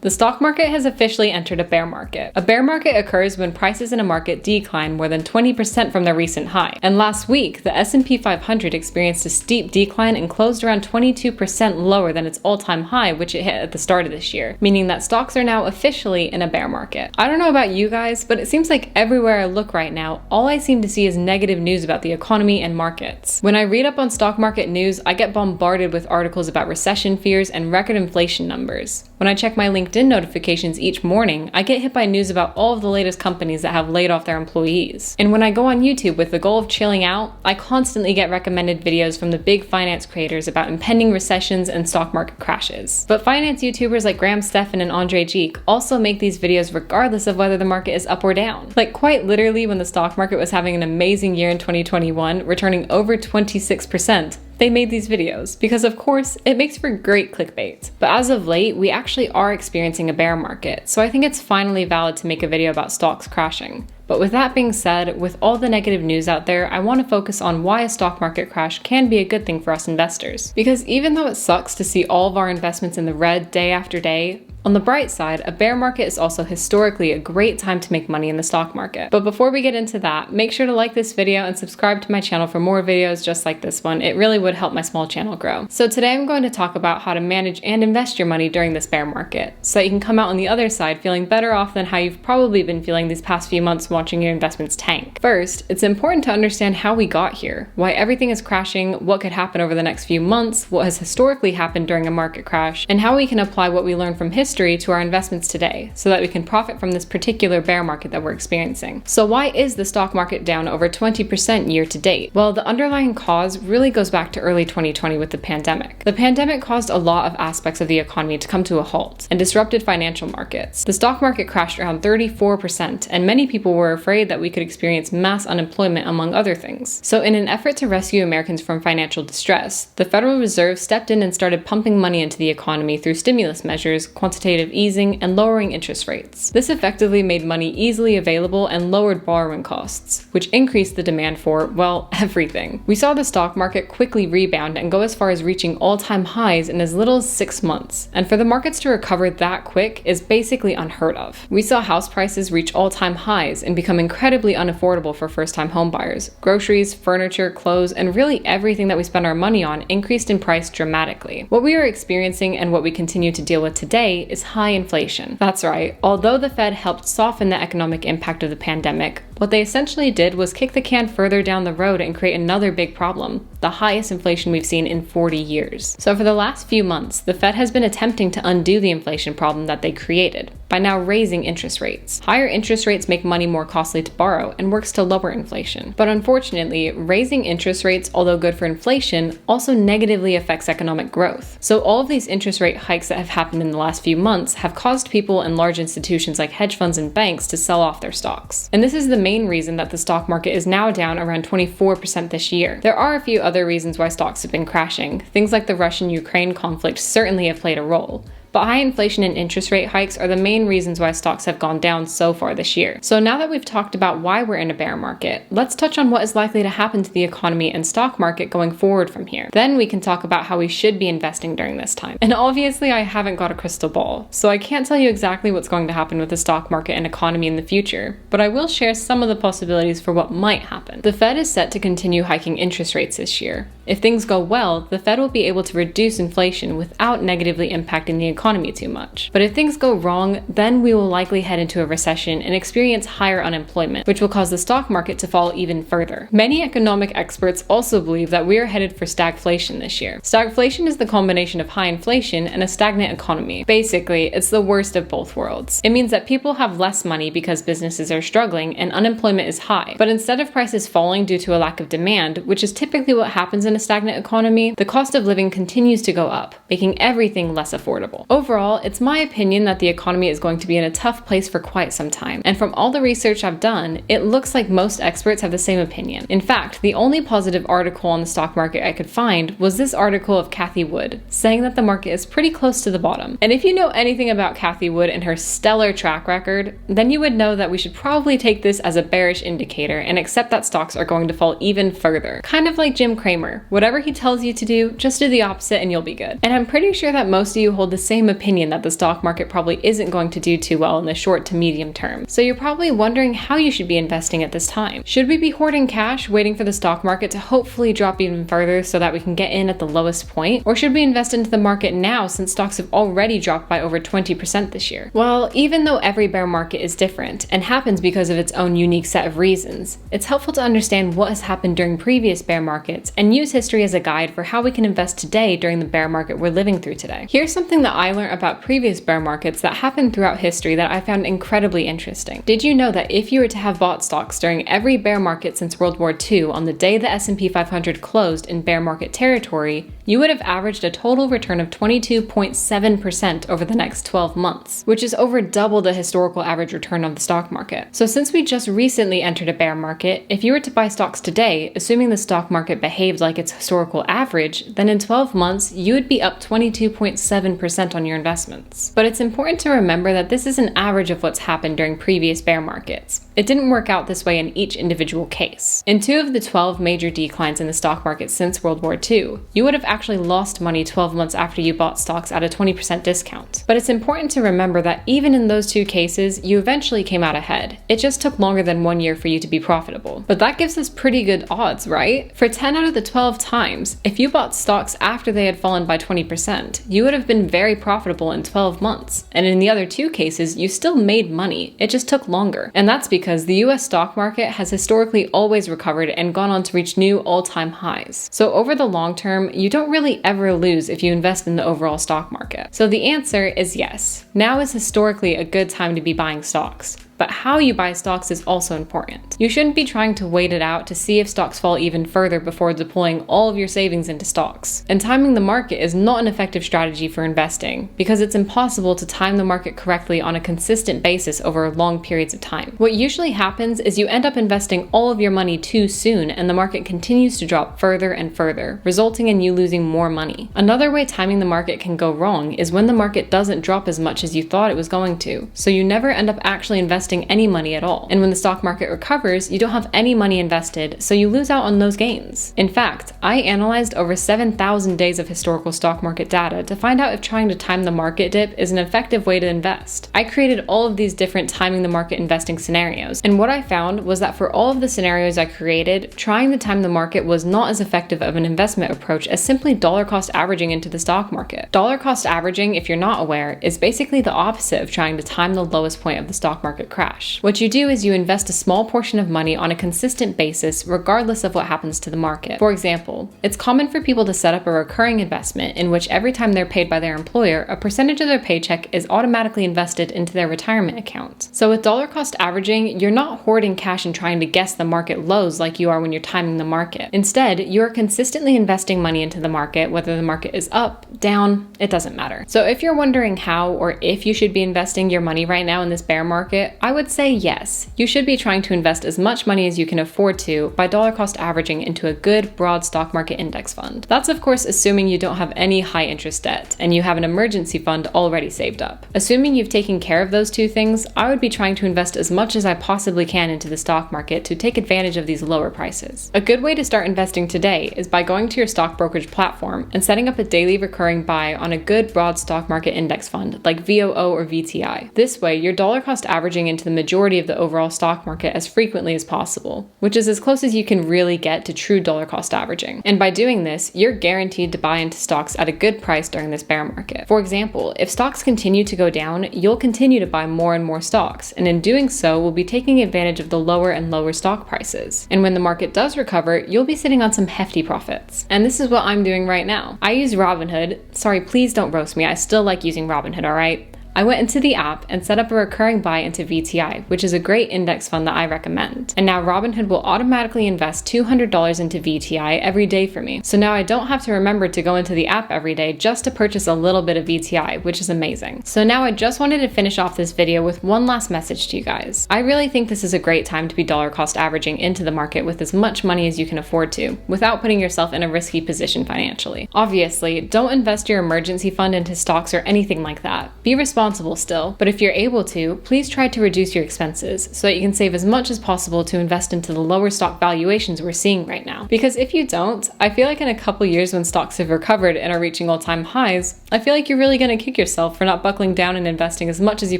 The stock market has officially entered a bear market. A bear market occurs when prices in a market decline more than 20% from their recent high. And last week, the S&P 500 experienced a steep decline and closed around 22% lower than its all-time high, which it hit at the start of this year, meaning that stocks are now officially in a bear market. I don't know about you guys, but it seems like everywhere I look right now, all I seem to see is negative news about the economy and markets. When I read up on stock market news, I get bombarded with articles about recession fears and record inflation numbers. When I check my LinkedIn notifications each morning, I get hit by news about all of the latest companies that have laid off their employees. And when I go on YouTube with the goal of chilling out, I constantly get recommended videos from the big finance creators about impending recessions and stock market crashes. But finance YouTubers like Graham Stephan and Andre Geek also make these videos regardless of whether the market is up or down. Like quite literally, when the stock market was having an amazing year in 2021, returning over 26%, they made these videos because, of course, it makes for great clickbait. But as of late, we actually are experiencing a bear market, so I think it's finally valid to make a video about stocks crashing. But with that being said, with all the negative news out there, I want to focus on why a stock market crash can be a good thing for us investors. Because even though it sucks to see all of our investments in the red day after day, on the bright side, a bear market is also historically a great time to make money in the stock market. But before we get into that, make sure to like this video and subscribe to my channel for more videos just like this one. It really would help my small channel grow. So today I'm going to talk about how to manage and invest your money during this bear market, so that you can come out on the other side feeling better off than how you've probably been feeling these past few months watching your investments tank. First, it's important to understand how we got here, why everything is crashing, what could happen over the next few months, what has historically happened during a market crash, and how we can apply what we learned from history to our investments today so that we can profit from this particular bear market that we're experiencing. So why is the stock market down over 20% year to date? Well, the underlying cause really goes back to early 2020 with the pandemic. The pandemic caused a lot of aspects of the economy to come to a halt and disrupted financial markets. The stock market crashed around 34%, and many people were afraid that we could experience mass unemployment, among other things. So in an effort to rescue Americans from financial distress, the Federal Reserve stepped in and started pumping money into the economy through stimulus measures, quantitative easing, and lowering interest rates. This effectively made money easily available and lowered borrowing costs, which increased the demand for, well, everything. We saw the stock market quickly rebound and go as far as reaching all-time highs in as little as 6 months. And for the markets to recover that quick is basically unheard of. We saw house prices reach all-time highs and become incredibly unaffordable for first-time homebuyers. Groceries, furniture, clothes, and really everything that we spend our money on increased in price dramatically. What we are experiencing and what we continue to deal with today is high inflation. That's right, although the Fed helped soften the economic impact of the pandemic, what they essentially did was kick the can further down the road and create another big problem, the highest inflation we've seen in 40 years. So for the last few months, the Fed has been attempting to undo the inflation problem that they created by now raising interest rates. Higher interest rates make money more costly to borrow and works to lower inflation. But unfortunately, raising interest rates, although good for inflation, also negatively affects economic growth. So all of these interest rate hikes that have happened in the last few months have caused people and large institutions like hedge funds and banks to sell off their stocks. And this is the main reason that the stock market is now down around 24% this year. There are a few other reasons why stocks have been crashing. Things like the Russian-Ukraine conflict certainly have played a role. But high inflation and interest rate hikes are the main reasons why stocks have gone down so far this year. So now that we've talked about why we're in a bear market, let's touch on what is likely to happen to the economy and stock market going forward from here. Then we can talk about how we should be investing during this time. And obviously I haven't got a crystal ball, so I can't tell you exactly what's going to happen with the stock market and economy in the future, but I will share some of the possibilities for what might happen. The Fed is set to continue hiking interest rates this year. If things go well, the Fed will be able to reduce inflation without negatively impacting the economy too much. But if things go wrong, then we will likely head into a recession and experience higher unemployment, which will cause the stock market to fall even further. Many economic experts also believe that we are headed for stagflation this year. Stagflation is the combination of high inflation and a stagnant economy. Basically, it's the worst of both worlds. It means that people have less money because businesses are struggling and unemployment is high. But instead of prices falling due to a lack of demand, which is typically what happens in a stagnant economy, the cost of living continues to go up, making everything less affordable. Overall, it's my opinion that the economy is going to be in a tough place for quite some time. And from all the research I've done, it looks like most experts have the same opinion. In fact, the only positive article on the stock market I could find was this article of Cathie Wood, saying that the market is pretty close to the bottom. And if you know anything about Cathie Wood and her stellar track record, then you would know that we should probably take this as a bearish indicator and accept that stocks are going to fall even further. Kind of like Jim Cramer. Whatever he tells you to do, just do the opposite and you'll be good. And I'm pretty sure that most of you hold the same same opinion that the stock market probably isn't going to do too well in the short to medium term. So you're probably wondering how you should be investing at this time. Should we be hoarding cash, waiting for the stock market to hopefully drop even further so that we can get in at the lowest point? Or should we invest into the market now since stocks have already dropped by over 20% this year? Well, even though every bear market is different and happens because of its own unique set of reasons, it's helpful to understand what has happened during previous bear markets and use history as a guide for how we can invest today during the bear market we're living through today. Here's something that I learned about previous bear markets that happened throughout history that I found incredibly interesting. Did you know that if you were to have bought stocks during every bear market since World War II on the day the S&P 500 closed in bear market territory, you would have averaged a total return of 22.7% over the next 12 months, which is over double the historical average return on the stock market. So since we just recently entered a bear market, if you were to buy stocks today, assuming the stock market behaved like its historical average, then in 12 months, you would be up 22.7% on your investments. But it's important to remember that this is an average of what's happened during previous bear markets. It didn't work out this way in each individual case. In 2 of the 12 major declines in the stock market since World War II, you would have actually lost money 12 months after you bought stocks at a 20% discount. But it's important to remember that even in those 2 cases, you eventually came out ahead. It just took longer than 1 year for you to be profitable. But that gives us pretty good odds, right? For 10 out of the 12 times, if you bought stocks after they had fallen by 20%, you would have been very profitable in 12 months. And in the other 2 cases, you still made money. It just took longer. And that's because the US stock market has historically always recovered and gone on to reach new all-time highs. So over the long term, you don't really ever lose if you invest in the overall stock market. So the answer is yes. Now is historically a good time to be buying stocks. But how you buy stocks is also important. You shouldn't be trying to wait it out to see if stocks fall even further before deploying all of your savings into stocks. And timing the market is not an effective strategy for investing because it's impossible to time the market correctly on a consistent basis over long periods of time. What usually happens is you end up investing all of your money too soon and the market continues to drop further and further, resulting in you losing more money. Another way timing the market can go wrong is when the market doesn't drop as much as you thought it was going to, so you never end up actually investing any money at all. And when the stock market recovers, you don't have any money invested, so you lose out on those gains. In fact, I analyzed over 7,000 days of historical stock market data to find out if trying to time the market dip is an effective way to invest. I created all of these different timing the market investing scenarios, and what I found was that for all of the scenarios I created, trying to time the market was not as effective of an investment approach as simply dollar cost averaging into the stock market. Dollar cost averaging, if you're not aware, is basically the opposite of trying to time the lowest point of the stock market crash. What you do is you invest a small portion of money on a consistent basis regardless of what happens to the market. For example, it's common for people to set up a recurring investment in which every time they're paid by their employer, a percentage of their paycheck is automatically invested into their retirement account. So with dollar cost averaging, you're not hoarding cash and trying to guess the market lows like you are when you're timing the market. Instead, you're consistently investing money into the market, whether the market is up, down, it doesn't matter. So if you're wondering how or if you should be investing your money right now in this bear market, I would say yes. You should be trying to invest as much money as you can afford to by dollar cost averaging into a good, broad stock market index fund. That's of course assuming you don't have any high interest debt and you have an emergency fund already saved up. Assuming you've taken care of those 2 things, I would be trying to invest as much as I possibly can into the stock market to take advantage of these lower prices. A good way to start investing today is by going to your stock brokerage platform and setting up a daily recurring buy on a good, broad stock market index fund like VOO or VTI. This way, you're dollar cost averaging into the majority of the overall stock market as frequently as possible, which is as close as you can really get to true dollar cost averaging. And by doing this, you're guaranteed to buy into stocks at a good price during this bear market. For example, if stocks continue to go down, you'll continue to buy more and more stocks, and in doing so, we'll be taking advantage of the lower and lower stock prices. And when the market does recover, you'll be sitting on some hefty profits. And this is what I'm doing right now. I use Robinhood. Sorry, please don't roast me. I still like using Robinhood, alright? I went into the app and set up a recurring buy into VTI, which is a great index fund that I recommend. And now Robinhood will automatically invest $200 into VTI every day for me. So now I don't have to remember to go into the app every day just to purchase a little bit of VTI, which is amazing. So now I just wanted to finish off this video with one last message to you guys. I really think this is a great time to be dollar cost averaging into the market with as much money as you can afford to, without putting yourself in a risky position financially. Obviously, don't invest your emergency fund into stocks or anything like that. Be responsible responsible still, but if you're able to, please try to reduce your expenses so that you can save as much as possible to invest into the lower stock valuations we're seeing right now. Because if you don't, I feel like in a couple years when stocks have recovered and are reaching all-time highs, I feel like you're really going to kick yourself for not buckling down and investing as much as you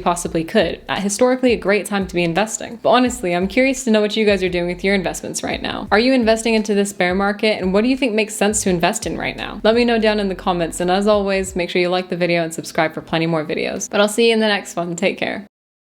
possibly could at historically a great time to be investing. But honestly, I'm curious to know what you guys are doing with your investments right now. Are you investing into this bear market, and what do you think makes sense to invest in right now? Let me know down in the comments, and as always, make sure you like the video and subscribe for plenty more videos. But I'll see you in the next one. Take care.